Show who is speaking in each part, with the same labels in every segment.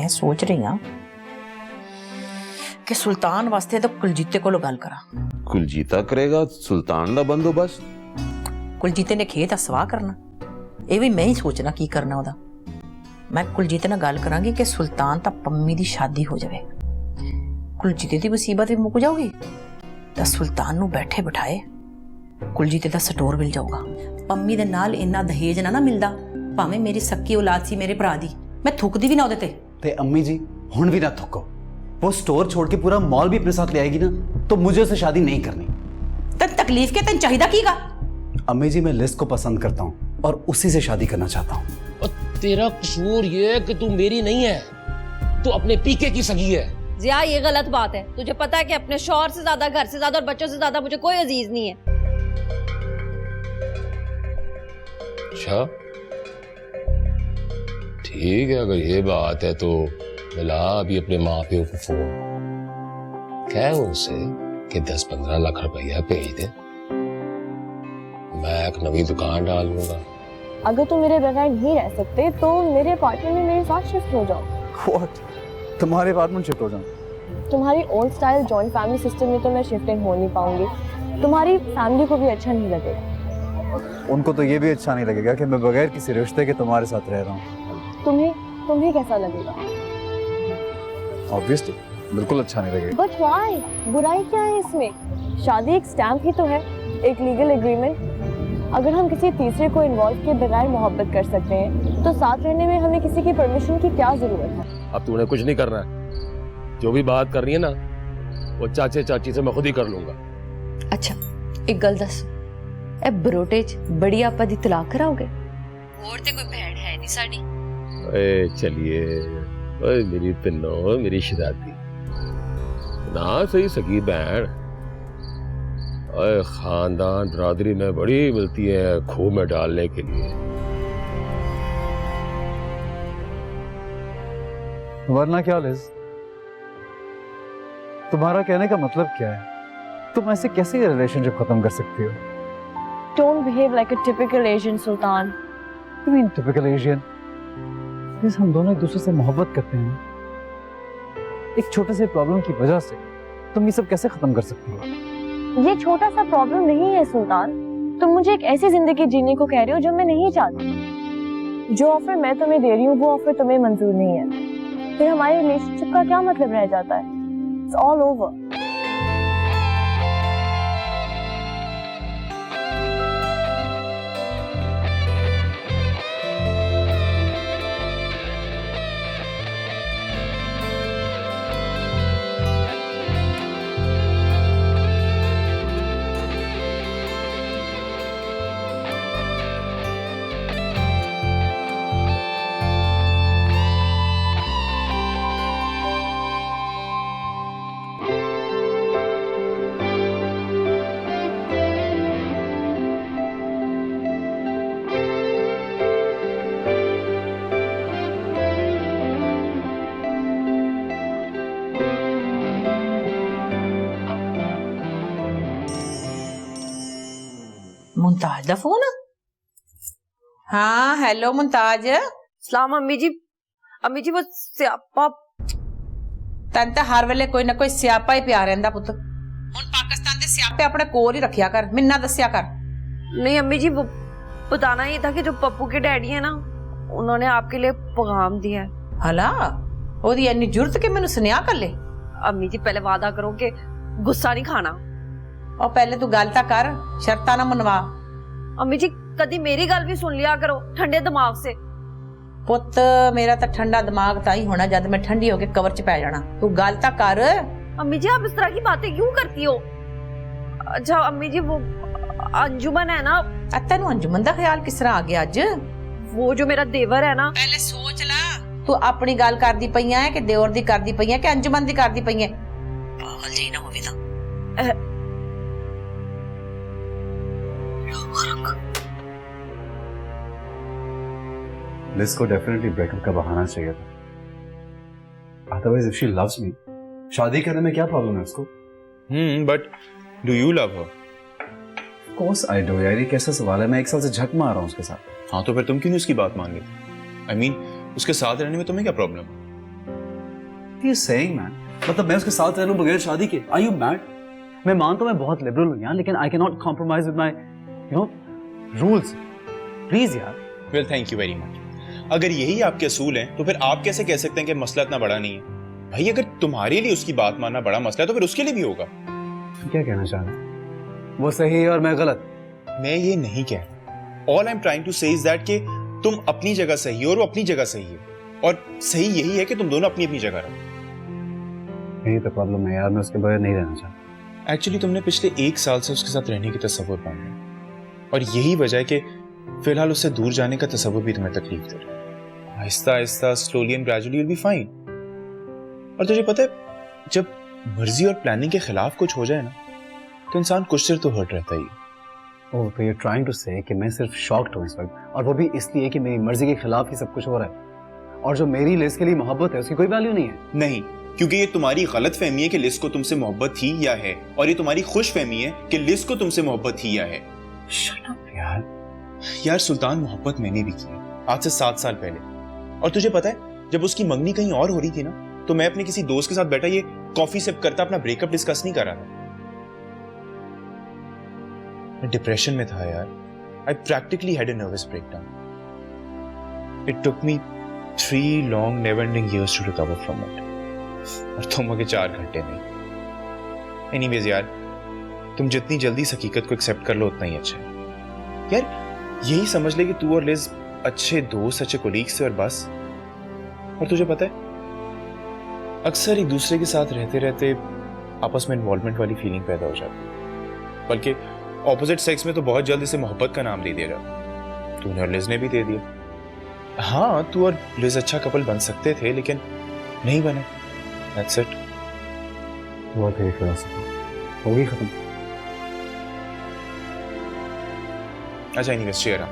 Speaker 1: मैं सोच रही हाँ कि सुल्तान वास्ते तो कुलजीते को गल करा।
Speaker 2: कुलजीता करेगा सुल्तान दा बंदोबस्त?
Speaker 1: कुलजीते ने खेत असवा करना, ये भी मैं ही सोचना की करना ओदा। मैं कुलजीते नाल गल करांगी कि सुल्तान ता पम्मी दी शादी हो जावे, कुलजीते दी मुसीबत भी मुक जाऊगी तो सुल्तान नू बैठे बिठाए कुलजीते दा स्टोर मिल जाऊगा। पम्मी दे नाल इन्ना दहेज ना मिलदा, भावें मेरी सक्की औलाद सी मेरे भरा दी, मैं थुकदी भी ना ओदे ते।
Speaker 3: अम्मी जी हुण भी ना थुको, वो स्टोर छोड़ के पूरा मॉल भी अपने साथ ले आएगी ना, तो मुझे उससे शादी नहीं करनी।
Speaker 1: तन तकलीफ के तन चाहिदा कीगा?
Speaker 3: अम्मी जी मैं लिस को पसंद करता हूँ और उसी से शादी करना चाहता हूँ।
Speaker 4: और तेरा कसूर ये है कि तू मेरी नहीं है, तू अपने पीके की सगी है।
Speaker 5: जिया ये गलत बात है, तुझे पता है कि अपने शौहर से ज्यादा, घर से ज्यादा और बच्चों से ज्यादा मुझे कोई अजीज नहीं है।
Speaker 4: अच्छा ठीक है, अगर ये बात है तो मिला अभी अपने माँ प्यो को फोन, कह उनसे कि 10-15 लाख रुपया भेज दे, मैं एक नवी दुकान डाल लूंगा।
Speaker 6: अगर तुम मेरे बगैर नहीं रह सकते तो मेरे अपार्टमेंट में मेरे साथ शिफ्ट हो जाओ।
Speaker 3: What? तुम्हारे अपार्टमेंट शिफ्ट हो जाऊं?
Speaker 6: तुम्हारी old style joint family system में तो मैं शिफ्टिंग हो नहीं पाऊंगी, तुम्हारी फैमिली को भी अच्छा नहीं लगेगा।
Speaker 3: उनको तो ये भी अच्छा नहीं लगेगा कि मैं बगैर किसी रिश्ते के तुम्हारे साथ रह रहा हूँ।
Speaker 6: तुम्हें कैसा लगेगा?
Speaker 3: ऑब्वियसली बिल्कुल अच्छा नहीं लगेगा।
Speaker 6: But why? बुराई क्या है इसमें? शादी एक स्टैम्प ही तो है, एक लीगल एग्रीमेंट। अगर हम किसी तीसरे को इन्वॉल्व किए बगैर मोहब्बत कर सकते हैं तो साथ रहने में हमें किसी की परमिशन की क्या जरूरत है?
Speaker 4: अब तूने कुछ नहीं करना है, जो भी बात करनी है ना वो चाचे चाची से मैं खुद ही कर लूंगा।
Speaker 7: अच्छा एक गल दस, ए बरोटेज बड़ी आपा दी तलाक कराओगे? और ते कोई भैन है नहीं साडी।
Speaker 4: ए चलिए, ओए मेरी पिन्नो, मेरी शहजादी ना सही सगी बहन, ओए खानदान बरादरी में बड़ी मिलती है खूह में डालने के लिए।
Speaker 3: वरना क्या लिज, तुम्हारा कहने का मतलब क्या है? तुम ऐसे कैसे ये रिलेशनशिप खत्म कर सकती हो?
Speaker 6: Don't behave like a typical Asian, Sultan.
Speaker 3: You mean typical Asian? Please हम दोनों एक दूसरे से मोहब्बत करते हैं, एक छोटे से प्रॉब्लम की वजह से तुम ये सब कैसे खत्म कर सकती हो?
Speaker 6: ये छोटा सा प्रॉब्लम नहीं है सुल्तान, तुम मुझे एक ऐसी जिंदगी जीने को कह रहे हो जो मैं नहीं चाहती। जो ऑफर मैं तुम्हें दे रही हूँ वो ऑफर तुम्हें मंजूर नहीं है, फिर हमारे रिलेशनशिप का क्या मतलब रह जाता है? It's all over.
Speaker 1: मुमताज दा फोन? हाँ हेलो मुमताज।
Speaker 5: सलाम अम्मी जी। अम्मी जी वो स्यापा
Speaker 1: तन तो हर वेले कोई ना कोई स्यापा ही पिया रहिंदा पुत। हुण पाकिस्तान दे स्यापे अपने कोल ही रखिया कर, मिन्ना दस्या कर।
Speaker 5: नहीं अम्मी जी, वो बताना ये था कि जो पप्पू के डैडी है ना, उन्होंने आपके लिए पैगाम दिया है।
Speaker 1: हला ओदी इन्नी जुर्त के मैनू सुनिया कर ले।
Speaker 5: अम्मी जी पहले वादा करो कि गुस्सा नहीं खाना।
Speaker 1: और पहले तू गल तां कर, शर्तां ना मनवा।
Speaker 5: अम्मी जी कदी मेरी गल भी सुन लिया करो ठंडे दिमाग से।
Speaker 1: पुत मेरा तो ठंडा दिमाग ताई होना जब मैं ठंडी होके कवर च पै जाना। तू गल तां कर।
Speaker 5: अम्मी जी आप इस तरह की बातें क्यों करती हो? अच्छा अम्मी जी वो अंजुमन है ना,
Speaker 1: तेनू अंजुमन दा ख्याल किस तरह आ गया अज?
Speaker 5: वो जो मेरा देवर है ना,
Speaker 1: पहले सोच ला, तू अपनी गल करदी पई है कि देवर दी करदी पई है कि अंजुमन दी करदी पई है? पागल जी ना होवे तां।
Speaker 3: लिज को डेफिनेटली ब्रेकअप का बहाना चाहिए था, otherwise if she loves me, शादी करने में क्या प्रॉब्लम है उसको?
Speaker 8: But do you love her?
Speaker 3: Of course I do यार, ये कैसा सवाल है? मैं 1 साल से झक मार रहा हूँ उसके साथ।
Speaker 8: हाँ तो फिर तुम क्यों नहीं उसकी बात मान लेते? आई मीन उसके साथ रहने में तुम्हें क्या problem?
Speaker 3: What are you saying, man? मतलब मैं उसके साथ रह लूं बगैर शादी के? Are you mad? मैं मानता हूं मैं बहुत लिबरल हूं यार, लेकिन I cannot compromise with my, you know, rules. Please यार.
Speaker 8: Well, thank you very much. अगर यही आपके असूल हैं तो फिर आप कैसे कह सकते हैं कि मसला इतना बड़ा नहीं है? भाई अगर तुम्हारे लिए उसकी बात मानना बड़ा मसला है तो फिर उसके लिए भी होगा।
Speaker 3: क्या कहना चाह रहे हैं? वो सही है और मैं गलत?
Speaker 8: मैं ये नहीं कह रहा। All I'm trying to say is that कि तुम अपनी जगह सही हो और वो अपनी जगह सही है, और सही यही है कि तुम दोनों अपनी अपनी जगह रहो।
Speaker 3: यही तो प्रॉब्लम है यार, मैं उसके बगैर नहीं रहना चाहता।
Speaker 8: एक्चुअली तुमने पिछले 1 साल से उसके साथ रहने की तसव्वुर पाया है, और यही वजह है कि फिलहाल उससे दूर जाने का तसव्वुर भी तुम्हें तकलीफ दे रहा है। Aahista Aahista, slowly and gradually will be fine. और तुझे पता है, जब मर्जी और प्लानिंग के खिलाफ कुछ हो जाए ना, तो इंसान कुछ देर तो हर्ट रहता ही है।
Speaker 3: ओह, तो you're trying to say कि मैं सिर्फ शॉक्ड हूँ इस वक्त, और वो भी इसलिए कि मेरी मर्जी के खिलाफ ही सब कुछ हो रहा है, और जो मेरी लिज के लिए मोहब्बत है उसकी कोई वैल्यू नहीं है।
Speaker 8: नहीं, क्योंकि ये तुम्हारी गलत फहमी है कि लिज को तुमसे मोहब्बत थी या है, और ये तुम्हारी खुश फहमी है कि लिज को तुमसे मोहब्बत थी या है।
Speaker 3: Shut up यार।
Speaker 8: यार सुल्तान, मोहब्बत मैंने भी की है आज से 7 साल पहले। और तुझे पता है, जब उसकी मंगनी कहीं और हो रही थी ना, तो मैं अपने किसी दोस्त के साथ बैठा ये कॉफी सिप करता अपना ब्रेकअप डिस्कस नहीं कर रहा था। मैं डिप्रेशन में था यार। I practically had a nervous breakdown. It took me 3 long never ending years to recover from it, और तुम अगे 4 घंटे में। एनीवेज यार, तुम जितनी जल्दी इस हकीकत को एक्सेप्ट कर लो उतना ही अच्छा है यार। यही समझ ले कि तू और लिज अच्छे दोस्त, अच्छे कोलीग्स थे और बस। और तुझे पता है, अक्सर एक दूसरे के साथ रहते रहते आपस में इन्वॉल्वमेंट वाली फीलिंग पैदा हो जाती है, बल्कि ऑपोजिट सेक्स में तो बहुत जल्द इसे मोहब्बत का नाम दे दिया जाता। तूने और लिज ने भी दे दिया। हाँ, तू और लिज अच्छा कपल बन सकते थे, लेकिन नहीं बने। That's it.
Speaker 3: वो तेरी फिलॉसफी हो गई खत्म।
Speaker 8: अच्छा, एनीवेज, चीयर अप।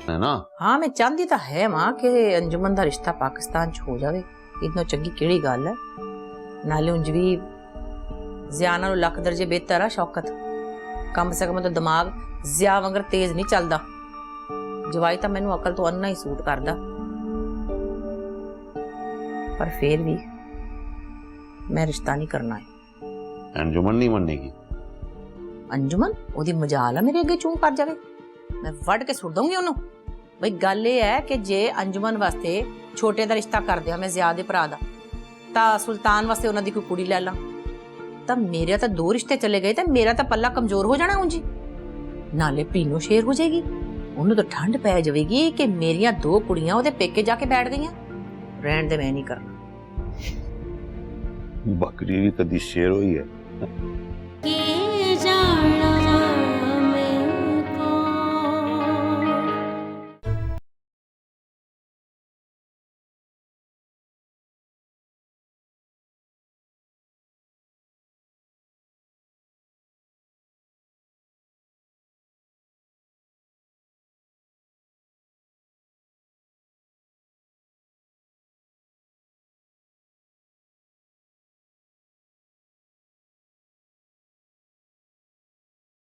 Speaker 2: है ना?
Speaker 1: हाँ, मैं चाहती तो है मां कि अंजुमन का रिश्ता पाकिस्तान च हो जाए। इतना चंगी केड़ी गल है। नाले उंज भी ज़िया नालों लख दर्जे बेहतर है शौकत। कम से कम तो दिमाग ज़िया वांगर तेज नहीं चलदा। जवाई तो मैनू अकल तो अन्ना ही सूट करदा, पर फिर भी मैं रिश्ता नहीं करना है।
Speaker 2: अंजुमन नहीं मनेगी?
Speaker 1: अंजुमन ओदी मजाल है मेरे अगे चूं कर जावे, मैं वड़ के सुट दूंगी ओनू। बई गल ये है कि जे अंजुमन वास्ते छोटे दा रिश्ता कर दिया मैं ज़िया दे भरा दा, तां सुल्तान वास्ते उन्हां दी कोई कुड़ी लै ला, तां मेरे तां 2 रिश्ते चले गए, तां मेरा तां पल्ला कमजोर हो जाना उंजी। नाले पीनो शेर हो जाएगी, उन्हें तो ठंड पै जाएगी कि मेरियां 2 कुड़ियां ओदे पेके जाके बैठ गईयां। रहन दे, मैं नहीं करना।
Speaker 2: बकरी भी कदी शेर हुई है।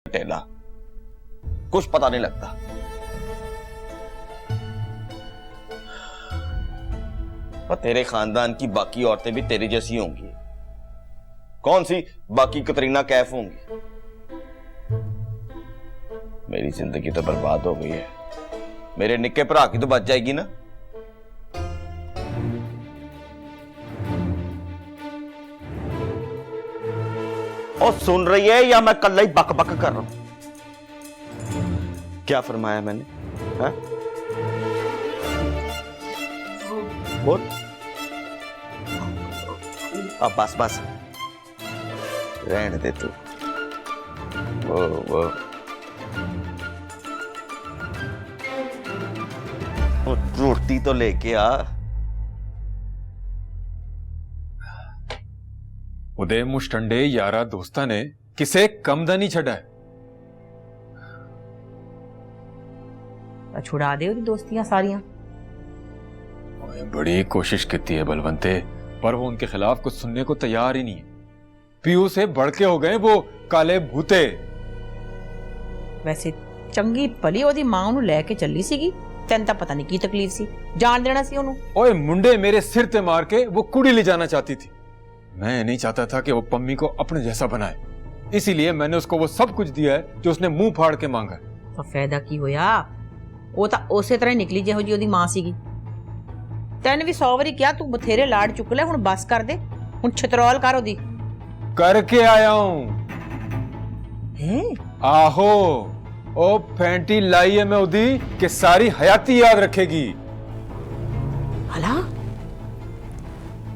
Speaker 9: टेला, कुछ पता नहीं लगता। और तेरे खानदान की बाकी औरतें भी तेरी जैसी होंगी। कौन सी बाकी कतरीना कैफ होंगी? मेरी जिंदगी तो बर्बाद हो गई है, मेरे निक्के भरा की तो बच जाएगी ना। और सुन रही है या मैं कल ही बक बक कर रहा हूं? क्या फरमाया मैंने? हा? बोल। अब बस बस रहने दे तू। वो रोटी तो लेके आ।
Speaker 10: उदय मुष्टंडे यारा दोस्ता ने किसे कम दा नहीं छड़ा है।
Speaker 1: छुड़ा दे दोस्तियां सारियां।
Speaker 10: बड़ी कोशिश की है बलवंते, पर वो उनके खिलाफ कुछ सुनने को तैयार ही नहीं है। पीयू से बढ़ के हो गए वो काले भूते।
Speaker 1: ਵੈਸੇ ਚੰਗੀ ਭਲੀ ਉਹਦੀ ਮਾਂ ਉਹਨੂੰ ਲੈ ਕੇ ਚੱਲੀ ਸੀਗੀ, ਤੈਨੂੰ ਤਾਂ ਪਤਾ ਨਹੀਂ ਕੀ ਤਕਲੀਫ ਸੀ, ਜਾਣ ਦੇਣਾ ਸੀ ਉਹਨੂੰ।
Speaker 10: ओए मुंडे मेरे सिर पे मार के वो कुड़ी ले जाना चाहती थी। मैं नहीं चाहता था कि वो पम्मी को अपने जैसा बनाए, इसीलिए मैंने उसको वो सब कुछ दिया है जो उसने मुंह फाड़ के मांगा।
Speaker 1: ਤਾਂ ਫਾਇਦਾ ਕੀ ਹੋਇਆ, ਉਹ ਤਾਂ ਉਸੇ ਤਰ੍ਹਾਂ ਹੀ ਨਿਕਲੀ ਜਿਹੋ ਜੀ ਉਹਦੀ ਮਾਂ ਸੀਗੀ। ਤੈਨੂੰ ਵੀ 100 ਵਾਰੀ ਕਿਹਾ ਤੂੰ ਬਥੇਰੇ ਲਾੜ ਚੁੱਕ ਲੈ, ਹੁਣ ਬਸ ਕਰ ਦੇ, ਹੁਣ ਛਤਰੋਲ ਕਰ ਉਹਦੀ।
Speaker 10: करके आया हूं।
Speaker 1: ਹੈ
Speaker 10: आहो ओ फैंटी लाई है मैं उदी कि सारी हयाती याद रखेगी।
Speaker 1: ਹਲਾ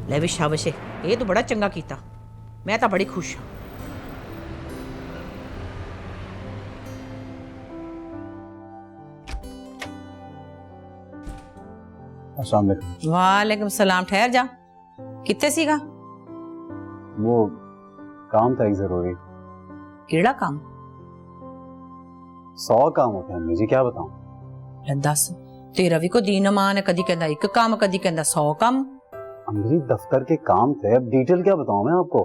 Speaker 1: ਲੈ ਵੀ ਸ਼ਾਬਾਸ਼ ਏ, ਇਹ ਤੂੰ ਬੜਾ ਚੰਗਾ ਕੀਤਾ, ਮੈਂ ਤਾਂ ਬੜੀ ਖੁਸ਼ ਹਾਂ।
Speaker 3: अस्सलाम वालेकुम।
Speaker 1: ਵਾਲੇकुम सलाम। ठहर जा, कित्थे सीगा?
Speaker 3: वो काम था एक जरूरी।
Speaker 1: ਕਿਹੜਾ ਕੰਮ?
Speaker 3: 100 काम होते हैं अम्मी जी, क्या बताऊं।
Speaker 1: ਲੈ ਦੱਸ, ਤੇਰਾ ਵੀ ਕੋਈ ਦੀਨ ਇਮਾਨ ਹੈ, ਕਦੀ ਕਹਿੰਦਾ ਇੱਕ ਕੰਮ, ਕਦੀ ਕਹਿੰਦਾ 100 ਕੰਮ।
Speaker 3: अम्मी जी दफ्तर के काम थे, अब डिटेल क्या बताऊं मैं आपको।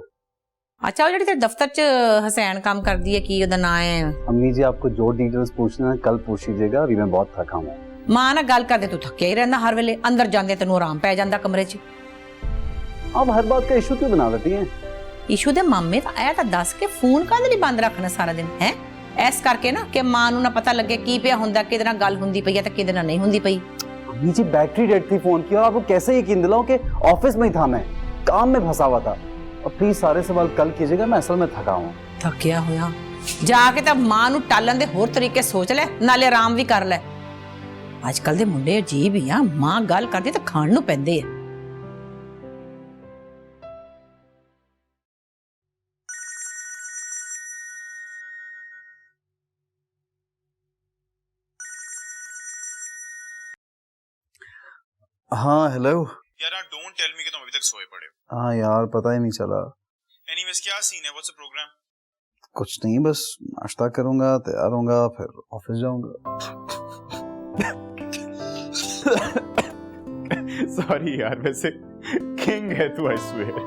Speaker 1: ਅੱਛਾ, ਉਹ ਜਿਹੜੀ ਤੇਰੇ ਦਫ਼ਤਰ 'ਚ ਹਸੈਨ ਕੰਮ ਕਰਦੀ ਹੈ, ਕੀ ਉਹਦਾ ਨਾਂ ਹੈ?
Speaker 3: अम्मी जी आपको जो डिटेल्स पूछना है कल पूछ लीजिएगा, अभी मैं बहुत थका हूं।
Speaker 1: ਮਾਂ ਨਾਲ ਗੱਲ ਕਰਦੇ ਤੂੰ ਥੱਕਿਆ ਹੀ ਰਹਿੰਦਾ ਹਰ ਵੇਲੇ, ਅੰਦਰ ਜਾਂਦੇ ਤੈਨੂੰ ਆਰਾਮ ਪੈ ਜਾਂਦਾ ਕਮਰੇ 'ਚ।
Speaker 3: आप हर बात का इशू क्यों बना लेती हैं।
Speaker 1: ਇਸ਼ੂ ਦੇ ਮਾਮੇ ਤਾਂ ਆਇਆ ਤਾਂ ਦੱਸ ਕੇ ਫੋਨ ਕਾਹਦੇ ਲਈ ਬੰਦ ਰੱਖਣਾ ਸਾਰਾ ਦਿਨ ਹੈ? ਐਸ ਕਰਕੇ ਨਾ ਕਿ ਮਾਂ ਨੂੰ ਨਾ ਪਤਾ ਲੱਗੇ ਕੀ ਪਿਆ ਹੁੰਦਾ, ਕਿਹਦੇ ਨਾਲ ਗੱਲ ਹੁੰਦੀ ਪਈ ਹੈ ਤੇ ਕਿਹਦੇ ਨਾਲ ਨਹੀਂ ਹੁੰਦੀ ਪਈ।
Speaker 3: अम्मी जी बैटरी डेड थी फोन की, और आपको कैसे यकीन दिलाऊं कि ऑफिस में ही था, मैं काम में फंसा हुआ था। और प्लीज सारे सवाल कल कीजिएगा, मैं असल में थका हूं।
Speaker 1: ਥੱਕਿਆ ਹੋਇਆ ਜਾ ਕੇ ਤਾਂ ਮਾਂ ਨੂੰ ਟਾਲਣ ਦੇ ਹੋਰ ਤਰੀਕੇ ਸੋਚ ਲੈ, ਨਾਲੇ ਆਰਾਮ ਵੀ ਕਰ ਲੈ। ਅੱਜ ਕੱਲ ਦੇ ਮੁੰਡੇ ਅਜੀਬ ਹੀ ਆ, ਮਾਂ ਗੱਲ ਕਰਦੀ ਤਾਂ ਖਾਣ ਨੂੰ ਪੈਂਦੇ ਆ।
Speaker 3: हाँ हेलो।
Speaker 8: यार डोंट टेल मी कि तुम अभी तक सोए पड़े हो।
Speaker 3: हाँ यार पता ही नहीं चला।
Speaker 8: एनीवेज क्या सीन है, व्हाट्स द प्रोग्राम?
Speaker 3: कुछ नहीं, बस नाश्ता करूंगा, तैयार होऊंगा, फिर ऑफिस जाऊंगा।
Speaker 8: सॉरी यार, वैसे किंग है तू, आई स्वेयर।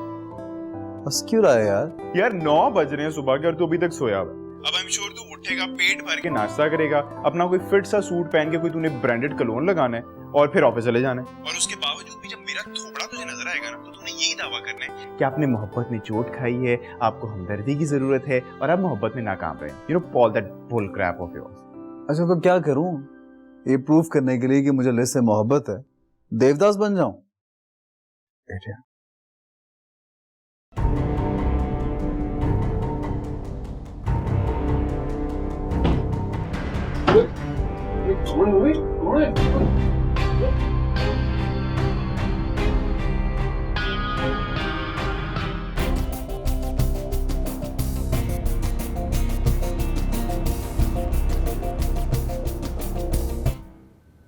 Speaker 3: बस क्यों रहा है यार।
Speaker 8: यार 9 बज रहे हैं सुबह के और तू अभी तक सोया हुआ है। अब आई एम श्योर तू उठेगा, पेट भर के नाश्ता करेगा, अपना कोई फिट सा सूट पहन के, कोई तूने ब्रांडेड कलोन लगाना है और फिर ऑफिस चले जाना है। और उसके बावजूद भी जब मेरा थोबड़ा तुझे नजर आएगा ना, तो तूने यही दावा करना है कि आपने मोहब्बत में चोट खाई है, आपको हमदर्दी की जरूरत है और आप मोहब्बत में नाकाम रहे। You know all that bull crap of yours.
Speaker 3: अच्छा तो क्या करूं ये प्रूफ करने के लिए कि मुझे लिस से मोहब्बत है, देवदास बन जाऊं। बेटे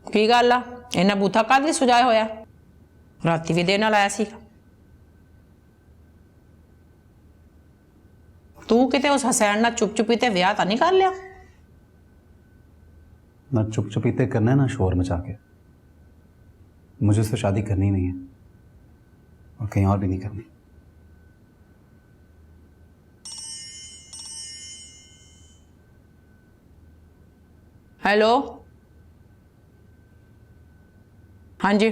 Speaker 1: ਕੀ ਗੱਲ ਆ, ਇਹਨਾਂ ਬੂਥਾ ਕਾਹਦੇ ਲਈ ਸੁਜਾਇਆ ਹੋਇਆ? ਰਾਤੀ ਵੀ ਦੇਣ ਨਾਲ ਆਇਆ ਸੀ ਤੂੰ, ਕਿਤੇ ਉਸ ਹਸੈਨ ਨਾਲ ਚੁੱਪ ਚੁਪੀ ਤੇ ਵਿਆਹ ਤਾਂ ਨਹੀਂ ਕਰ ਲਿਆ?
Speaker 3: ना चुप चुपीते करना है ना शोर मचा के। मुझे उससे शादी करनी ही नहीं है और कहीं और भी नहीं करनी।
Speaker 1: हेलो, हाँ जी,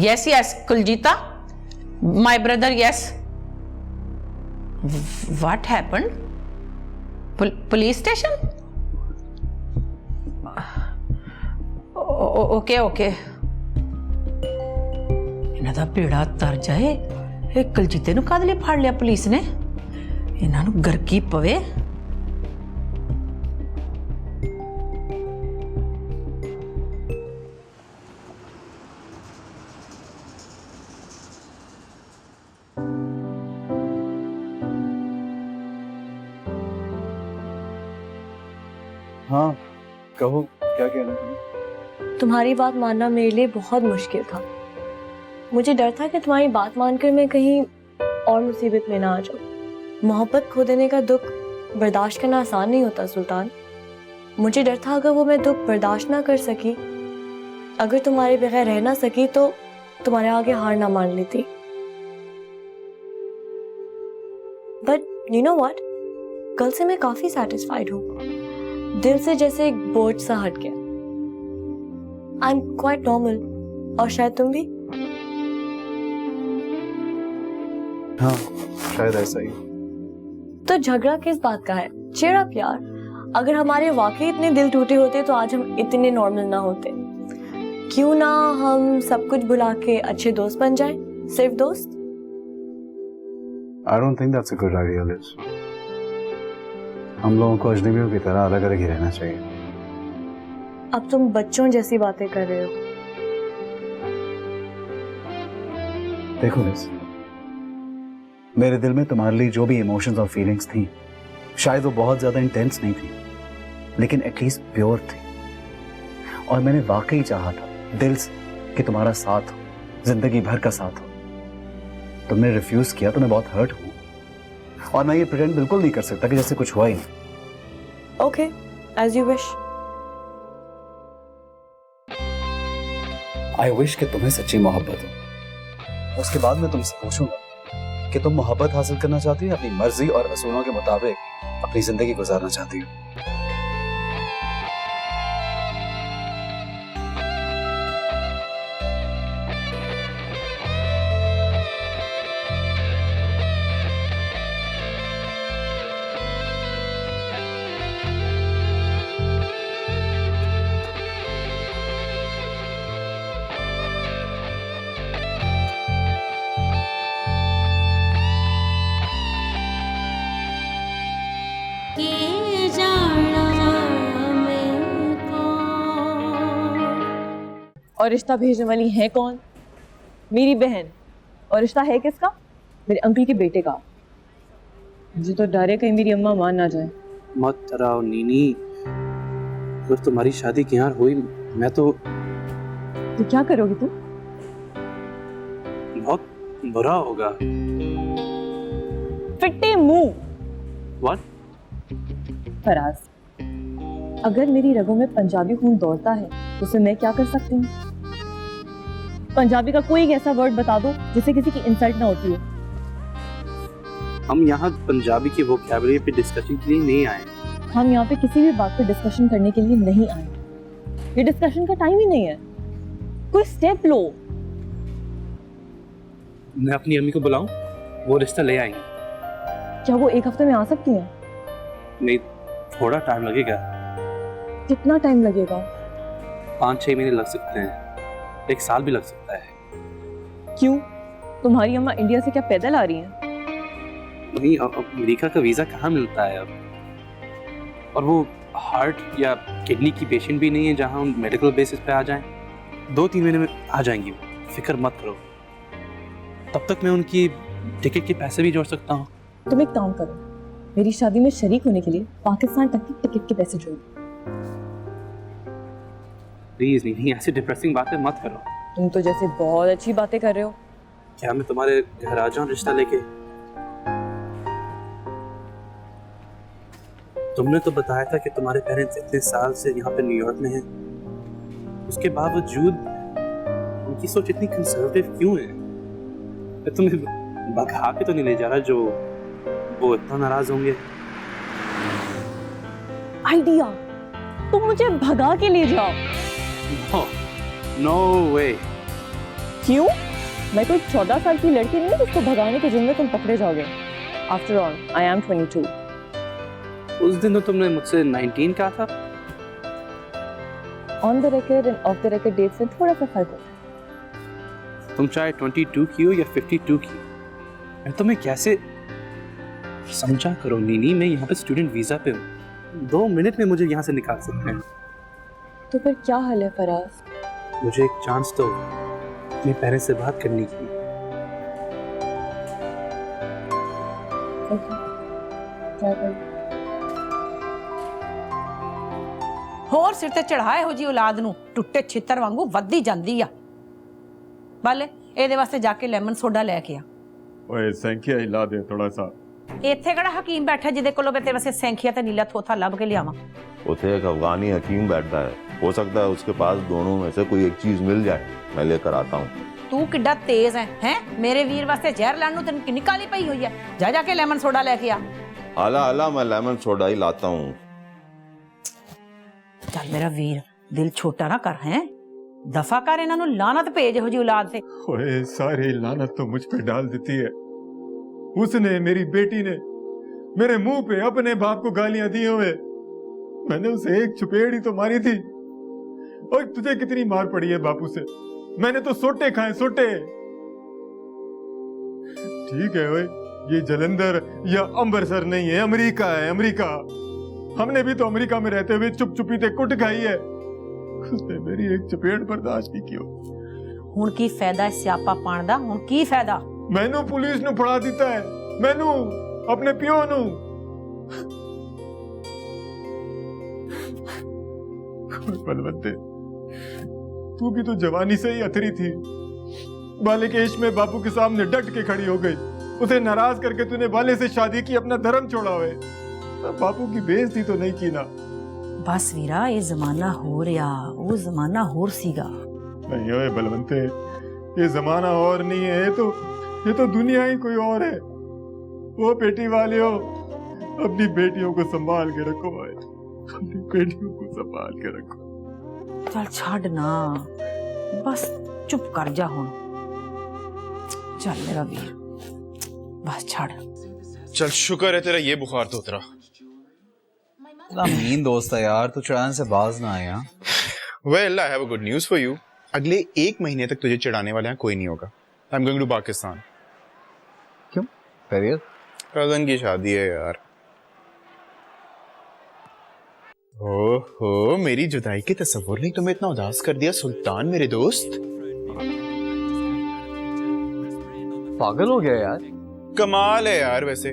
Speaker 1: yes yes Kuljeeta, my brother, yes. What happened? Police station? Okay okay. ਇਹਨਾਂ ਦਾ ਪੀੜਾ ਤਰ ਜਾਏ, ਇਹ ਕੁਲਜੀਤੇ ਨੂੰ ਕਾਹਦੇ ਲਈ ਫੜ ਲਿਆ ਪੁਲਿਸ ਨੇ? ਇਹਨਾਂ ਨੂੰ ਗਰਕੀ ਪਵੇ।
Speaker 3: हाँ कहो, क्या कहना है?
Speaker 6: तुम्हारी बात मानना मेरे लिए बहुत मुश्किल था। मुझे डर था कि तुम्हारी बात मानकर मैं कहीं और मुसीबत में ना आ जाऊं। मोहब्बत खो देने का दुख बर्दाश्त करना आसान नहीं होता सुल्तान। मुझे डर था अगर वो मैं दुख बर्दाश्त ना कर सकी, अगर तुम्हारे बगैर रह ना सकी, तो तुम्हारे आगे हार ना मान लेती। बट यू नो व्हाट, कल से मैं काफी सेटिस्फाइड हूँ। दिल से जैसे एक बोझ सा हट गया। I am quite normal. और शायद तुम भी।
Speaker 3: हाँ, शायद ऐसा ही।
Speaker 6: तो झगड़ा किस बात का है? चेयर अप यार। अगर हमारे वाकई इतने दिल टूटे होते तो आज हम इतने नॉर्मल ना होते। क्यों ना हम सब कुछ भुला के अच्छे दोस्त बन जाएं? सिर्फ दोस्त।
Speaker 3: I don't think that's a good idea, Liz. हम लोगों को अजनबियों की तरह अलग अलग ही रहना चाहिए।
Speaker 6: अब तुम बच्चों जैसी बातें कर रहे हो।
Speaker 3: देखो लिज, मेरे दिल में तुम्हारे लिए जो भी इमोशंस और फीलिंग्स थी, शायद वो बहुत ज्यादा इंटेंस नहीं थी, लेकिन एटलीस्ट प्योर थी। और मैंने वाकई चाहा था दिल से कि तुम्हारा साथ हो, जिंदगी भर का साथ हो। तुमने रिफ्यूज किया तो मैं बहुत हर्ट हूं, और मैं ये प्रिटेंड बिल्कुल नहीं कर सकता कि जैसे कुछ हुआ ही नहीं।
Speaker 6: Okay, as you wish.
Speaker 3: I wish कि तुम्हें सच्ची मोहब्बत हो। उसके बाद मैं तुमसे पूछूंगा कि तुम मोहब्बत हासिल करना चाहती हो, अपनी मर्जी और असूलों के मुताबिक अपनी जिंदगी गुजारना चाहती हो।
Speaker 6: और रिश्ता भेजने वाली है कौन? मेरी बहन। और रिश्ता है किसका? मेरे अंकल के बेटे का। मुझे तो डर है कहीं मेरी अम्मा मान ना जाए।
Speaker 11: मत डराओ नीनी, अगर तुम्हारी शादी के यहाँ हुई मैं तो
Speaker 6: क्या करोगी तुम?
Speaker 11: बहुत बुरा होगा।
Speaker 6: फिट्टे मुंह।
Speaker 11: What?
Speaker 6: फराज, अगर मेरी रगों में पंजाबी खून दौड़ता है तो उसे मैं क्या कर सकती हूँ? पंजाबी का कोई ऐसा वर्ड बता दो जिससे किसी की इंसल्ट ना होती हो।
Speaker 11: हम यहाँ पंजाबी की वोकैबुलरी पे डिस्कशन के लिए नहीं आए।
Speaker 6: हम यहाँ पे किसी भी बात पर डिस्कशन करने के लिए नहीं आए। ये डिस्कशन का टाइम ही नहीं है। कोई स्टेप लो।
Speaker 11: मैं अपनी अम्मी को बुलाऊं, वो रिश्ता ले आएंगे।
Speaker 6: क्या वो एक हफ्ते में आ सकती हैं?
Speaker 11: नहीं, थोड़ा टाइम लगेगा।
Speaker 6: कितना टाइम लगेगा?
Speaker 11: 5-6 महीने लग सकते हैं, 1 साल भी लग सकता है।
Speaker 6: क्यों? तुम्हारी अम्मा इंडिया से क्या पैदल आ रही हैं?
Speaker 11: नहीं, अमेरिका का वीजा कहाँ मिलता है अब? और वो हार्ट या किडनी की पेशेंट भी नहीं है जहाँ हम मेडिकल बेसिस पे आ जाएं। 2-3 महीने में आ जाएंगी, फिक्र मत करो। तब तक मैं उनकी टिकट के पैसे भी जोड़ सकता हूँ।
Speaker 6: तुम एक काम करो, मेरी शादी में शरीक होने के लिए पाकिस्तान तक की टिकट के पैसे जोड़ो।
Speaker 11: प्लीज नहीं, ऐसी डिप्रेसिंग बातें मत करो।
Speaker 6: तुम तो जैसे बहुत अच्छी बातें कर रहे हो।
Speaker 11: क्या मैं तुम्हारे घर आ जाऊं रिश्ता लेके? तुमने तो बताया था कि तुम्हारे पेरेंट्स इतने साल से यहाँ पे न्यूयॉर्क में हैं। उसके बावजूद उनकी सोच इतनी कंजर्वेटिव क्यों है? मैं तुम्हें भगा के तो नहीं ले जा रहा जो वो इतना नाराज होंगे।
Speaker 6: आइडिया, तुम मुझे भगा के ले जाओ।
Speaker 11: नो वे।
Speaker 6: क्यों? मैं कोई 14 साल की लड़की नहीं जिसको भगाने के जुर्म में तुम पकड़े जाओगे। After all I am 22।
Speaker 11: उस दिन तो तुमने मुझसे 19 कहा था।
Speaker 6: On the record and off the record dates में थोड़ा सा फर्क है।
Speaker 11: तुम चाहे 22 की हो या 52 की, मैं तुम्हें कैसे समझा करो नीनी। मैं यहाँ पे स्टूडेंट वीजा पे हूँ, 2 मिनट में मुझे यहाँ से निकाल सकते हैं।
Speaker 6: तो फिर क्या हल है फराज?
Speaker 11: मुझे एक चांस दो अपने पेरेंट्स से बात करने की।
Speaker 6: ओके, ट्राई कर।
Speaker 1: ਹੋਰ ਸਿਰ ਤੇ ਚੜਾਏ ਹੋ ਜੀ ਔਲਾਦ ਨੂੰ ਟੁੱਟੇ ਛਿੱਤਰ ਵਾਂਗੂ ਵੱਧਦੀ ਜਾਂਦੀ ਆ। ਬਾਲੇ ਇਹਦੇ ਵਾਸਤੇ ਜਾ ਕੇ ਲੈਮਨ ਸੋਡਾ ਲੈ ਕੇ ਆ।
Speaker 10: ओए सैंकिया हिला दे थोड़ा सा।
Speaker 1: ਇੱਥੇ ਕਿਹੜਾ ਹਕੀਮ ਬੈਠਾ ਜਿਹਦੇ ਕੋਲੋਂ ਮੈਂ ਤੇਰੇ ਵਾਸਤੇ ਸੈਂਖੀਆ ਤੇ ਨੀਲਾ ਥੋਥਾ ਲੱਭ ਕੇ ਲਿਆਵਾਂ।
Speaker 2: उसे एक अफगानी हकीम बैठता है, हो सकता है उसके पास दोनों में से कोई एक चीज मिल जाए। मैं लेकर आता हूँ।
Speaker 1: ਤੂੰ ਕਿੱਡਾ ਤੇਜ਼ ਹੈ? ਮੇਰੇ ਵੀਰ ਵਾਸਤੇ ਜ਼ਹਿਰ ਲੈਣ ਨੂੰ ਤੈਨੂੰ ਕਿੰਨੀ ਕਾਲੀ ਪਈ ਹੋਈ ਹੈ। ਜਾ ਜਾ ਕੇ ਲੈਮਨ ਸੋਡਾ ਲੈ ਕੇ ਆ।
Speaker 2: आला आला मैं लेमन सोडा ही लाता हूँ।
Speaker 1: चल मेरा वीर, दिल छोटा ना कर, हैं दफा कर, इन्हां नूं लानत भेज हो जी औलाद से।
Speaker 10: ओए सारी लानत तो मुझ पे डाल देती है। उसने, मेरी बेटी ने मेरे मुंह पे अपने बाप को गालियां दी हुए। मैंने उसे एक चपेड़ ही तो मारी थी। और तुझे कितनी मार पड़ी है बापू से? मैंने तो सोटे खाए, सोटे। ठीक है ओए, ये जलंधर या अमृतसर नहीं है, अमेरिका है, अमेरिका। हमने भी तो अमेरिका में रहते हुए चुप चुपी ते कुट खाई है। उसने मेरी एक चपेट बर्दाश्त नहीं की।
Speaker 1: हुण की फायदा है स्यापा पाण दा? हुण की फायदा?
Speaker 10: मैनू पुलिस नु फड़ा दिता है, मैनू अपने पियो नु। बलवंते, तू भी तो जवानी से ही अथरी थी। बाले के इश्क में बापू के सामने डट के खड़ी हो गई। उसे नाराज करके तूने बाले से शादी की, अपना धर्म छोड़ा हुए। बापू की बेइज्जती तो नहीं की ना?
Speaker 1: बस वीरा, ये जमाना हो रहा, वो जमाना होर सीगा।
Speaker 10: नहीं ओए बलवंते, ये जमाना और नहीं है, ये तो दुनिया ही कोई और है। वो बेटी वालियों, अपनी बेटियों को संभाल के रखो भाई, अपनी बेटियों को संभाल के रखो।
Speaker 1: चल छाड़ ना, बस चुप कर जा हुण। चल मेरा वीर, बस छाड़।
Speaker 8: चल शुक्र है तेरा ये बुखार तो उतरा।
Speaker 3: अमीन दोस्त है यार, तू चढ़ाने से बाज ना आया।
Speaker 8: Well, I have a good news for you. अगले 1 महीने तक तुझे चढ़ाने वाले यहाँ कोई नहीं होगा। I'm going to Pakistan.
Speaker 3: क्यों? खैरियत?
Speaker 8: कजन की शादी है यार। ओहो, मेरी जुदाई के तस्वुर ने तुम्हें इतना उदास कर दिया सुल्तान मेरे दोस्त।
Speaker 3: पागल हो गया यार।
Speaker 8: कमाल है यार। वैसे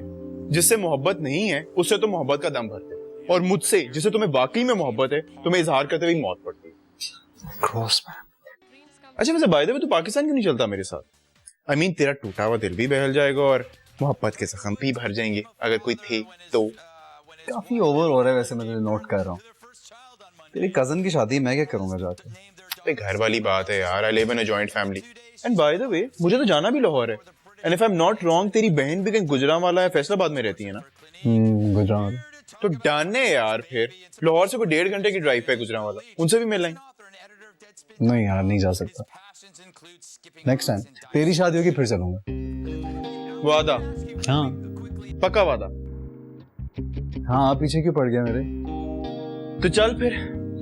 Speaker 8: जिससे मोहब्बत नहीं है उससे तो मोहब्बत का दम भरते, और मुझसे जिसे तुम्हें वाकई में मोहब्बत है तुम्हें इजहार करते हुए मौत पड़ती है।
Speaker 3: Cross man.
Speaker 8: अच्छा वैसे बाय द वे तू पाकिस्तान क्यों नहीं चलता मेरे साथ? I mean, तेरा टूटा हुआ दिल भी बहल जाएगा और मोहब्बत के जख्म भी भर जाएंगे अगर कोई थे तो।
Speaker 3: काफी ओवर हो रहा है वैसे, मैं तुझे नोट कर रहा हूँ। तेरी कजन की शादी मैं क्या करूंगा जाके?
Speaker 8: घर वाली बात है यार। I live in a joint family. And by the way, मुझे तो जाना भी लाहौर है। And if I'm not wrong, तेरी बहन भी कहीं गुजरांवाला या फैसलाबाद में रहती है ना?
Speaker 3: गुजरात।
Speaker 8: तो डन है यार। फिर लाहौर से कोई 1.5 घंटे की ड्राइव पे गुजरांवाला, उनसे भी मिल लेंगे।
Speaker 3: नहीं यार, नहीं जा सकता। नेक्स्ट टाइम तेरी शादी होगी फिर चलूंगा।
Speaker 8: वादा?
Speaker 3: हाँ।
Speaker 8: पक्का वादा?
Speaker 3: हाँ, पीछे क्यों पड़ गया मेरे?
Speaker 8: तो चल फिर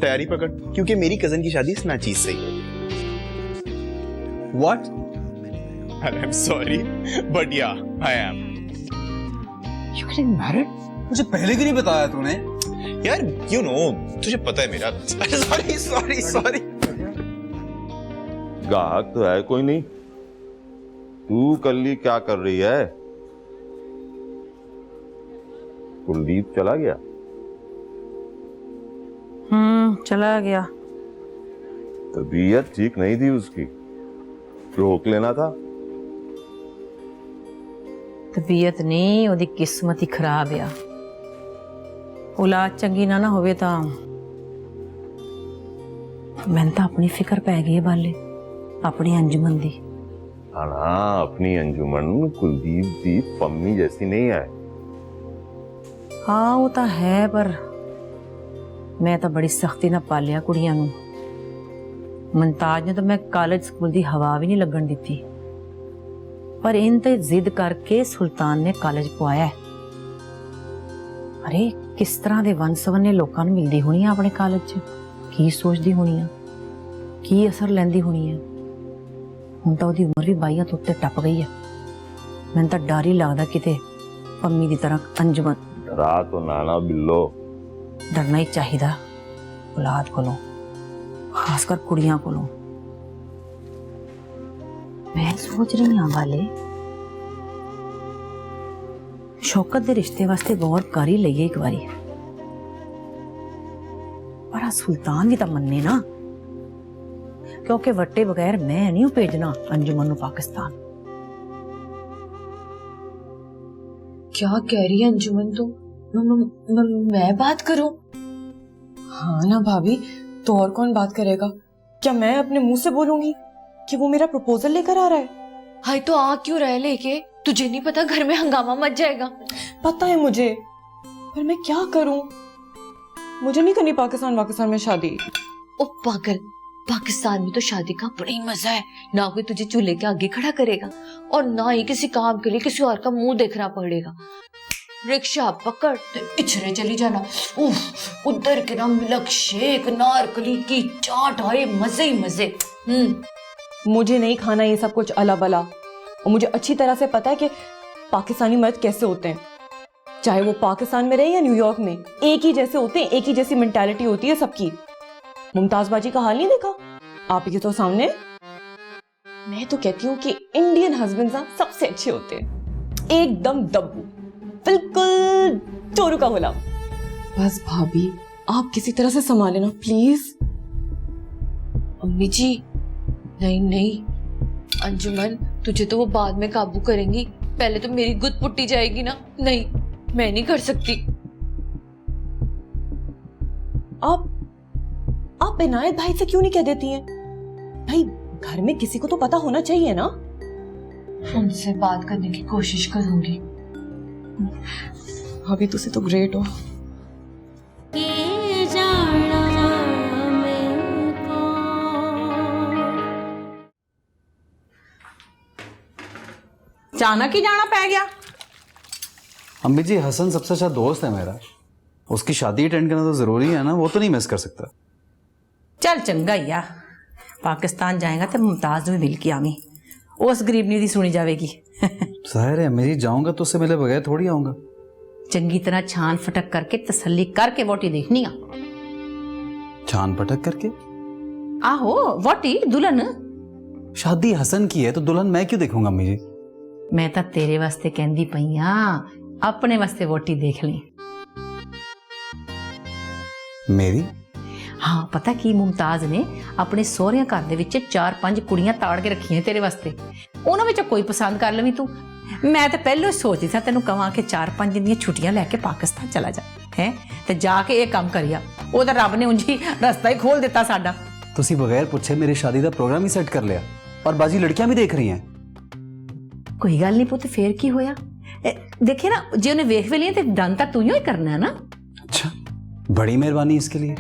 Speaker 8: तैयारी पकड़, क्योंकि मेरी कजन की शादी इस नाचीज से ही है।
Speaker 3: What?
Speaker 8: I'm sorry, but yeah, I am.
Speaker 3: You getting married? मुझे पहले क्यों नहीं बताया तूने?
Speaker 8: यार, you know, तुझे पता है मेरा। Sorry.
Speaker 2: गाहक तो है कोई नहीं। तू कल्ली क्या कर रही है? कुलदीप चला गया?
Speaker 1: चला गया।
Speaker 2: तबीयत ठीक नहीं थी उसकी, रोक लेना था।
Speaker 1: तबीयत नहीं, ओदी किस्मत ही खराब आ। औलाद चंगी ना होवे तां मैनूं तां अपनी फिक्र पै गई है बाले, अपनी अंजुमन दी।
Speaker 2: हाँ, अपनी अंजुमन कुलदीप दी पम्मी जैसी नहीं है।
Speaker 1: हाँ वो तो है, पर मैं तो बड़ी सख्ती ना पालिया कुड़ियां नूं। मुमताज ने तो मैं कॉलेज स्कूल दी हवा भी नहीं लगन दी, पर इन ते जिद करके सुल्तान ने कॉलेज पवाया। अरे किस तरह दे वन सवन्ने लोकां नूं मिलदी होनी है अपने कॉलेज च, की सोचदी होनी है, की असर लैंदी होनी है। हुण तां ओहदी उम्र भी 22 तो उत्ते टप गई है। मैनूं तां डर ही लगदा किते पम्मी दी तरह अंजुमन।
Speaker 2: डरा तो नाना बिल्लो।
Speaker 1: डरना ही चाहिदा औलाद कोलों, खासकर कुड़ियां कोलों। मैं सोच रही हाँ वाले शौकत दे रिश्ते वास्ते गौर कर ही लईए एक बारी, पर सुल्तान भी तो मन्ने ना, क्योंकि वट्टे बगैर मैं नहीं भेजना अंजुमन नूं पाकिस्तान।
Speaker 7: क्या कह रही है अंजुमन? तो मैं बात करूं?
Speaker 6: हाँ ना भाभी, तो और कौन बात करेगा? क्या मैं अपने मुंह से बोलूंगी कि वो मेरा प्रपोजल लेकर आ रहा है?
Speaker 7: हाय तो आ क्यों रहे लेके? तुझे नहीं पता घर में हंगामा मच जाएगा।
Speaker 5: पता है मुझे, पर मैं क्या करूं? मुझे नहीं करनी पाकिस्तान में शादी।
Speaker 7: ओ पागल, पाकिस्तान में तो शादी का बड़ा ही मजा है। ना कोई तुझे चूल्हे के आगे खड़ा करेगा और ना ही किसी काम के लिए किसी और का मुंह देखना पड़ेगा। रिक्शा पकड़ तो इचरे चली जाना, उफ उधर के ना मिल्क शेक नारकली की चाट, आए मजे ही मजे।
Speaker 5: मुझे नहीं खाना ये सब कुछ अला बला, और मुझे अच्छी तरह से पता है कि पाकिस्तानी मर्द कैसे होते हैं। चाहे वो पाकिस्तान में रहे या न्यूयॉर्क में, एक ही जैसे होते हैं, एक ही जैसी मेंटालिटी होती है सबकी। मुमताज बाजी का हाल नहीं देखा आप ही तो सामने। मैं तो कहती हूँ कि इंडियन हस्बैंड सबसे अच्छे होते हैं, एकदम दब्बू, बिल्कुल चोरू का गुलाम। बस भाभी आप किसी तरह से संभाले ना प्लीज।
Speaker 7: अम्मी जी नहीं नहीं, अंजुमन तुझे तो वो बाद में काबू करेंगी, पहले तो मेरी गुद पुट्टी जाएगी ना। नहीं मैं नहीं कर सकती।
Speaker 5: आप इनायत भाई से क्यों नहीं कह देती हैं? भाई घर में किसी को तो पता होना चाहिए ना।
Speaker 7: उनसे बात करने की कोशिश करूंगी।
Speaker 5: भाभी तुझसे तो ग्रेट हो।
Speaker 1: अचानक ही जाना पै गया।
Speaker 3: अम्मी जी हसन सबसे अच्छा दोस्त है मेरा, उसकी शादी अटेंड करना तो जरूरी है ना, वो तो नहीं मिस कर सकता।
Speaker 1: चल चंगा ही आ, पाकिस्तान जाएगा तो मुमताज भी मिल के आवी, उस गरीबनी दी सुनी जाएगी।
Speaker 3: जाहिर है अम्मी जी, जाऊंगा तो उससे मिले बगैर थोड़ी आऊंगा।
Speaker 1: चंगी तरह छान फटक करके तसल्ली करके वोटी देखनी आ।
Speaker 3: छान पटक करके?
Speaker 1: आहो वोटी दुल्हन।
Speaker 3: शादी हसन की है तो दुल्हन मैं क्यों देखूंगा अम्मी जी?
Speaker 1: मैं तो तेरे वास्ते कहंदी पई हां, अपने वास्ते वोटी देख ली।
Speaker 3: मेरी?
Speaker 1: हाँ पता की मुमताज ने अपने सोहरिया घर दे विच 4-5 कुड़ियां ताड़ के रखियां तेरे वास्ते, उन्हां विच कोई पसंद कर लवी तू। मैं तो पहले ही सोचदी था तेनू कहां कि 4-5 दिन दी छुट्टियां लैके पाकिस्तान चला जा है ते जाके ये काम करिया। वो तो रब ने उंजी रास्ता ही खोल दिता साडा।
Speaker 3: तुसी बगैर पूछे मेरी शादी का प्रोग्राम ही सेट कर लिया और बाजी लड़कियां भी देख रही हैं।
Speaker 1: कोई गल नहीं पुत, फेर की होया? देखे ना जे उन्हें वेख वे लिया तो डन तो तू ही करना है ना।
Speaker 3: अच्छा बड़ी मेहरबानी इसके लिए।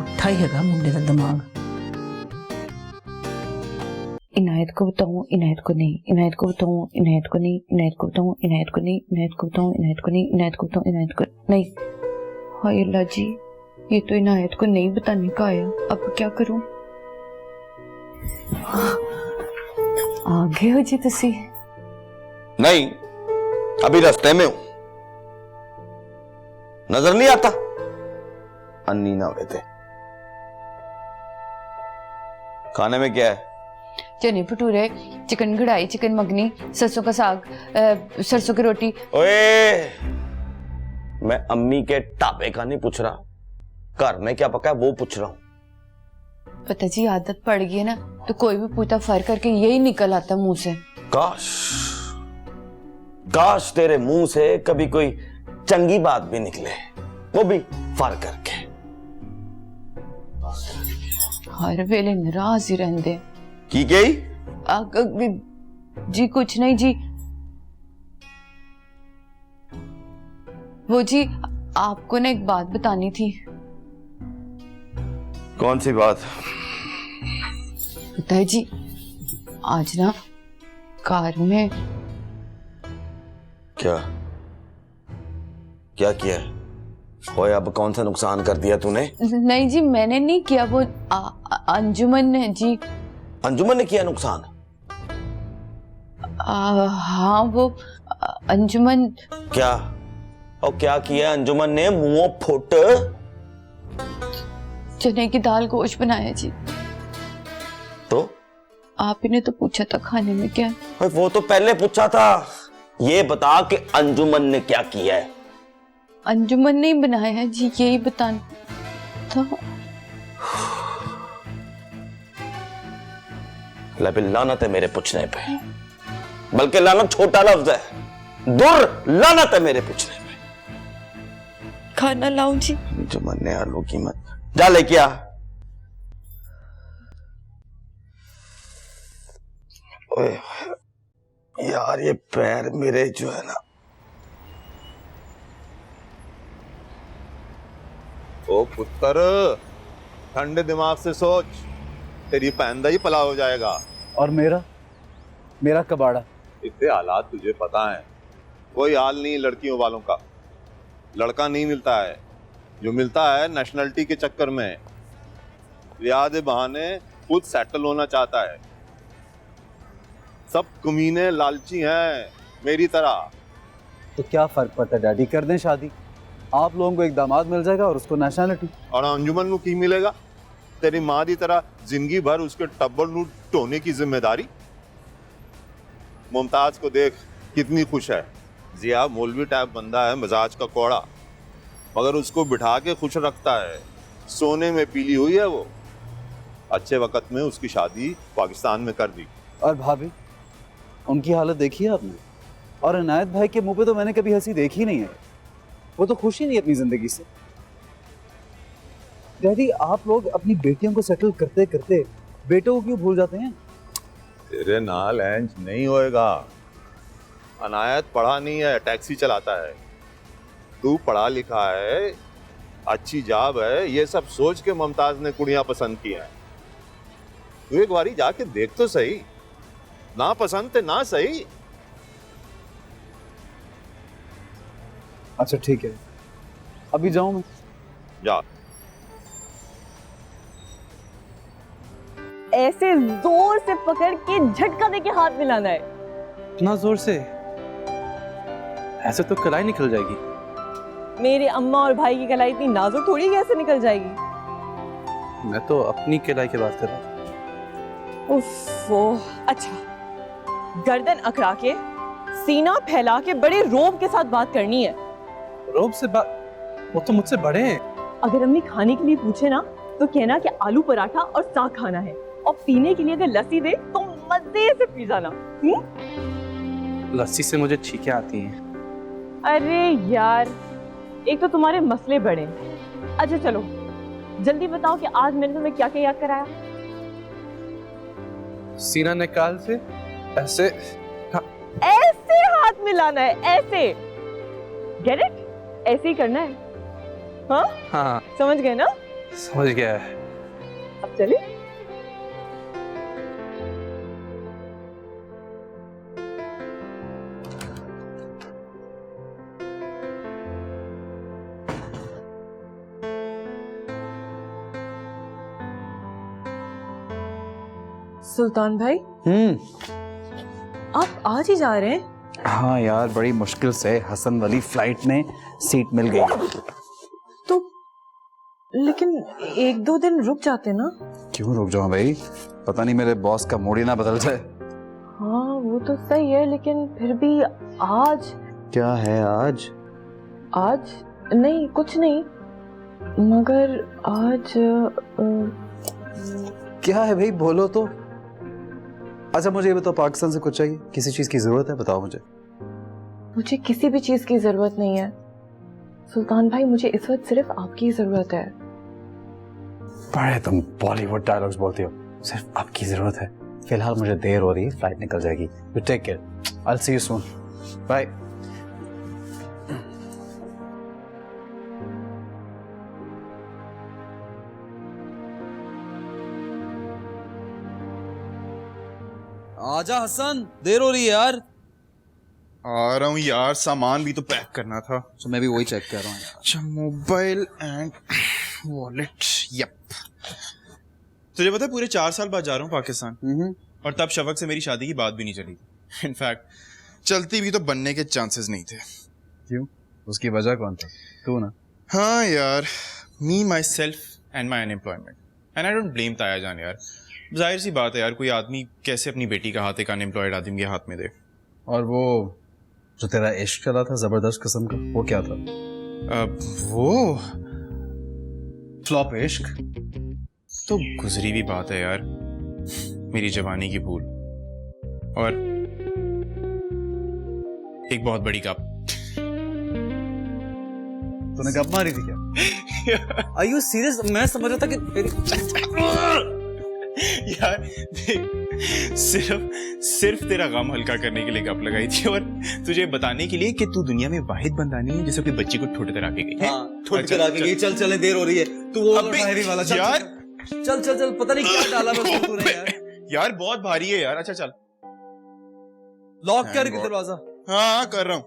Speaker 1: उठा ही हैगा मुंडे का दिमाग।
Speaker 5: इनायत को बताऊं, इनायत को नहीं, इनायत को बताऊं, इनायत को नहीं, इनायत को बताऊं, इनायत को नहीं, इनायत को बताऊं, इनायत को नहीं, इनायत को बताऊं, इनायत को नहीं। हाय अल्लाह जी, ये तो इनायत को नहीं बताने का आया, अब क्या करूं? आगे हो जी तुसी?
Speaker 9: नहीं, अभी रास्ते में हूं, नजर नहीं आता। अन्नी ना हुए थे। खाने में क्या है?
Speaker 7: चने भटूरे, चिकन कढ़ाई, चिकन मखनी, सरसों का साग, सरसों की रोटी।
Speaker 9: ओए, मैं अम्मी के ढाबे का नहीं पूछ रहा, घर में क्या पका है वो पूछ रहा हूं।
Speaker 7: पता जी आदत पड़ गई है ना, तो कोई भी पूछता फर करके यही निकल आता मुंह से।
Speaker 9: काश काश तेरे मुंह से कभी कोई चंगी बात भी निकले, वो भी फर करके।
Speaker 7: हर वेले नाराज ही रहंदे।
Speaker 9: की गई?
Speaker 7: जी कुछ नहीं जी। वो जी आपको ना एक बात बतानी थी।
Speaker 9: कौन सी बात?
Speaker 7: पता है जी, आज ना कार में
Speaker 9: क्या क्या किया? ओए अब कौन सा नुकसान कर दिया तूने?
Speaker 7: नहीं जी मैंने नहीं किया, वो अंजुमन ने जी।
Speaker 9: अंजुमन ने किया नुकसान?
Speaker 7: हाँ वो अंजुमन।
Speaker 9: क्या? और क्या किया अंजुमन ने? मुंह फुट।
Speaker 7: चने की दाल गोश्त बनाया जी।
Speaker 9: तो
Speaker 7: आप ही ने तो पूछा था खाने में क्या।
Speaker 9: वो तो पहले पूछा था, ये बता कि अंजुमन ने क्या किया है?
Speaker 7: अंजुमन ने ही बनाया है जी, यही बताना था।
Speaker 9: लानत है मेरे पूछने पे, बल्कि लानत छोटा लफ्ज है, दुर लानत है मेरे पूछने पे।
Speaker 7: खाना लाऊं जी?
Speaker 9: अंजुमन ने आलू की मत, जा लेके आ। ओए यार, ये पैर मेरे जो है ना,
Speaker 2: ओ पुत्र, ठंडे दिमाग से सोच, तेरी पैंदा ही पला हो जाएगा।
Speaker 3: और मेरा कबाड़ा।
Speaker 2: इतने हालात तुझे पता है। कोई हाल नहीं लड़कियों वालों का। लड़का नहीं मिलता है, जो मिलता है नेशनलिटी के चक्कर में, लिहाज बहाने खुद सेटल होना चाहता है। सब कमीने लालची हैं मेरी तरह।
Speaker 3: तो क्या फर्क पड़ता है डैडी, कर दें शादी, आप लोगों को एक दामाद मिल जाएगा और उसको नेशनलिटी।
Speaker 2: और अंजुमन को की मिलेगा? तेरी माँ की तरह जिंदगी भर उसके टब्बर नू ढोने की जिम्मेदारी। मुमताज को देख कितनी खुश है। जिया मौलवी टाइप बंदा है, मिजाज का कौड़ा, मगर उसको बिठा के खुश रखता है। सोने में पीली हुई है वो। अच्छे वक्त में उसकी शादी पाकिस्तान में कर दी।
Speaker 3: और भाभी, उनकी हालत देखी है आपने? और इनायत भाई के मुंह पे तो मैंने कभी हंसी देखी नहीं है। वो तो खुश ही नहीं अपनी जिंदगी से। डैडी, आप लोग अपनी बेटियों को सेटल करते करते बेटों को क्यों भूल जाते हैं?
Speaker 2: तेरे नाल एंज नहीं होएगा। अनायत पढ़ा नहीं है, टैक्सी चलाता है। तू पढ़ा लिखा है, अच्छी जॉब है, ये सब सोच के मुमताज ने कुड़ियां पसंद की हैं। तू एक बारी जाके देख तो सही। ना पसंद थे ना सही।
Speaker 3: अच्छा ठीक है, अभी जाऊं मैं?
Speaker 2: जा।
Speaker 6: ऐसे जोर से पकड़ के झटका देके हाथ मिलाना है।
Speaker 11: इतना जोर से? ऐसे तो कलाई निकल जाएगी।
Speaker 6: मेरे अम्मा और भाई की कलाई इतनी नाजुक थोड़ी कैसे निकल जाएगी।
Speaker 11: मैं तो अपनी कलाई की बात कर रहा हूँ।
Speaker 6: उफ़्फ़ो, अच्छा, गर्दन अकड़ा के, सीना फैला के बड़े रोब के साथ बात करनी है।
Speaker 11: रोब से बात? वो तो मुझसे बड़े हैं।
Speaker 6: अगर अम्मी खाने के लिए पूछे ना तो कहना कि आलू पराठा और साग खाना है, और पीने के लिए अगर लस्सी दे तो मजे से पी जाना।
Speaker 11: लस्सी से मुझे छींकें आती हैं।
Speaker 6: अरे यार, एक तो तुम्हारे मसले बड़े। अच्छा चलो जल्दी बताओ कि आज मैंने तुम्हें क्या क्या याद कराया।
Speaker 11: सीना निकाल से ऐसे
Speaker 6: ऐसे हाथ मिलाना है, ऐसे। Get it? ऐसे ही करना है। हाँ
Speaker 11: हाँ,
Speaker 6: समझ गए ना?
Speaker 11: समझ गया है।
Speaker 6: अब चले। सुल्तान भाई, आप आज ही जा रहे हैं?
Speaker 3: हाँ यार, बड़ी मुश्किल से हसन वाली फ्लाइट में सीट मिल गई।
Speaker 6: तो लेकिन एक दो दिन रुक जाते ना।
Speaker 3: क्यों रुक जाऊं भाई? पता नहीं मेरे बॉस का मूड ही ना बदल जाए।
Speaker 6: हाँ वो तो सही है, लेकिन फिर भी आज।
Speaker 3: क्या है आज?
Speaker 6: आज नहीं, कुछ नहीं, मगर आज
Speaker 3: क्या है भाई, बोलो तो। अच्छा मुझे ये बताओ, पाकिस्तान से कुछ चाहिए? किसी चीज की जरूरत है? बताओ मुझे।
Speaker 6: मुझे किसी भी चीज की जरूरत नहीं है सुल्तान भाई, मुझे इस वक्त सिर्फ आपकी जरूरत है।
Speaker 3: बड़े तुम बॉलीवुड डायलॉग्स बोलते हो। सिर्फ आपकी जरूरत है। फिलहाल मुझे देर हो रही है, फ्लाइट निकल जाएगी। You take care, I will see you soon, bye.
Speaker 12: आजा हसन, देर हो रही है यार।
Speaker 8: आ रहा हूँ यार, सामान भी तो पैक करना था।
Speaker 12: तो मैं भी वही चेक कर रहा हूँ यार।
Speaker 8: अच्छा, मोबाइल एंड वॉलेट। यप। तुझे पता है पूरे 4 साल बाद जा रहा हूँ पाकिस्तान, और तब शफक से मेरी शादी की बात भी नहीं चली। इनफैक्ट चलती भी तो बनने के चांसेस नहीं थे।
Speaker 3: क्यों? उसकी वजह कौन था? तू ना?
Speaker 8: हाँ यार, me myself and my unemployment, and I don't blame ताया जान यार। जाहिर सी बात है यार, कोई आदमी कैसे अपनी बेटी का हाथ एक अनएम्प्लॉयड आदमी के हाथ में दे।
Speaker 3: और वो जो तेरा इश्क चला था जबरदस्त किस्म का, वो क्या था?
Speaker 8: वो
Speaker 3: फ्लॉप इश्क?
Speaker 8: तो गुजरी भी बात है यार, मेरी जवानी की भूल, और एक बहुत बड़ी कप।
Speaker 3: तूने कब मारी थी क्या?
Speaker 12: Are you serious? मैं समझ रहा था कि तेरी
Speaker 8: यार देख, सिर्फ तेरा गम हल्का करने के लिए गप लगाई थी, और तुझे बताने के लिए कि तू दुनिया में वाहिद बंदानी है जिसे अपनी बच्ची को ठुठ करा के गई है।
Speaker 12: ठुठ करा के गई। चल चले, देर हो रही है। तू वो वाला डायरी वाला चल,
Speaker 8: यार
Speaker 12: चल चल चल, पता नहीं क्या डाला मैं उसमें तूने यार।
Speaker 8: यार बहुत भारी है यार। अच्छा चल,
Speaker 12: लॉक कर दरवाजा।
Speaker 8: हाँ कर रहा हूँ।